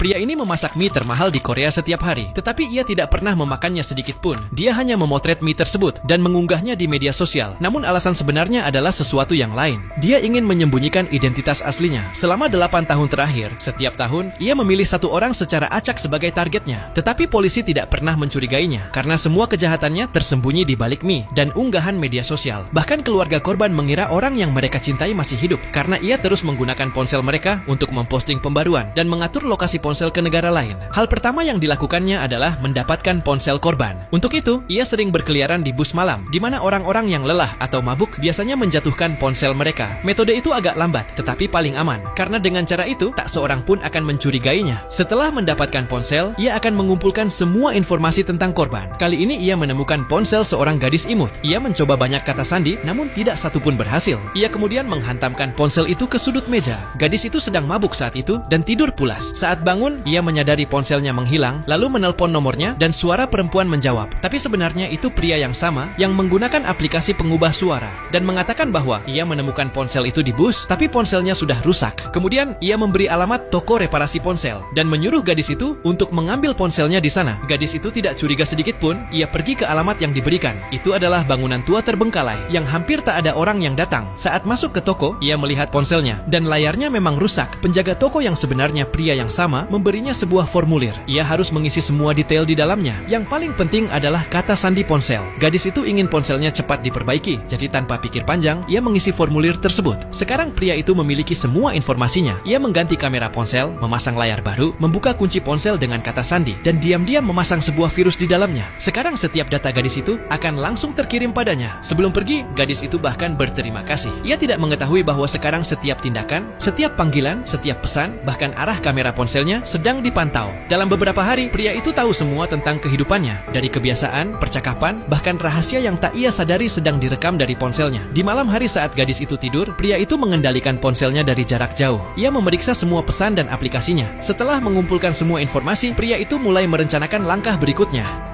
Pria ini memasak mie termahal di Korea setiap hari, tetapi ia tidak pernah memakannya sedikit pun. Dia hanya memotret mie tersebut dan mengunggahnya di media sosial. Namun alasan sebenarnya adalah sesuatu yang lain. Dia ingin menyembunyikan identitas aslinya. Selama 8 tahun terakhir, setiap tahun, ia memilih satu orang secara acak sebagai targetnya. Tetapi polisi tidak pernah mencurigainya, karena semua kejahatannya tersembunyi di balik mie dan unggahan media sosial. Bahkan keluarga korban mengira orang yang mereka cintai masih hidup, karena ia terus menggunakan ponsel mereka untuk memposting pembaruan dan mengatur lokasi ponsel ke negara lain. Hal pertama yang dilakukannya adalah mendapatkan ponsel korban. Untuk itu, ia sering berkeliaran di bus malam, di mana orang-orang yang lelah atau mabuk biasanya menjatuhkan ponsel mereka. Metode itu agak lambat, tetapi paling aman, karena dengan cara itu, tak seorang pun akan mencurigainya. Setelah mendapatkan ponsel, ia akan mengumpulkan semua informasi tentang korban. Kali ini ia menemukan ponsel seorang gadis imut. Ia mencoba banyak kata sandi, namun tidak satupun berhasil. Ia kemudian menghantamkan ponsel itu ke sudut meja. Gadis itu sedang mabuk saat itu dan tidur pulas. Saat bangun, ia menyadari ponselnya menghilang, lalu menelpon nomornya dan suara perempuan menjawab. Tapi sebenarnya itu pria yang sama yang menggunakan aplikasi pengubah suara dan mengatakan bahwa ia menemukan ponsel itu di bus, tapi ponselnya sudah rusak. Kemudian ia memberi alamat toko reparasi ponsel dan menyuruh gadis itu untuk mengambil ponselnya di sana. Gadis itu tidak curiga sedikit pun. Ia pergi ke alamat yang diberikan. Itu adalah bangunan tua terbengkalai yang hampir tak ada orang yang datang. Saat masuk ke toko, ia melihat ponselnya dan layarnya memang rusak. Penjaga toko yang sebenarnya pria yang sama memberinya sebuah formulir. Ia harus mengisi semua detail di dalamnya. Yang paling penting adalah kata sandi ponsel. Gadis itu ingin ponselnya cepat diperbaiki, jadi tanpa pikir panjang, ia mengisi formulir tersebut. Sekarang pria itu memiliki semua informasinya. Ia mengganti kamera ponsel, memasang layar baru, membuka kunci ponsel dengan kata sandi, dan diam-diam memasang sebuah virus di dalamnya. Sekarang setiap data gadis itu akan langsung terkirim padanya. Sebelum pergi, gadis itu bahkan berterima kasih. Ia tidak mengetahui bahwa sekarang setiap tindakan, setiap panggilan, setiap pesan, bahkan arah kamera ponselnya sedang dipantau. Dalam beberapa hari, pria itu tahu semua tentang kehidupannya, dari kebiasaan, percakapan, bahkan rahasia yang tak ia sadari sedang direkam dari ponselnya. Di malam hari saat gadis itu tidur, pria itu mengendalikan ponselnya dari jarak jauh. Ia memeriksa semua pesan dan aplikasinya. Setelah mengumpulkan semua informasi, pria itu mulai merencanakan langkah berikutnya.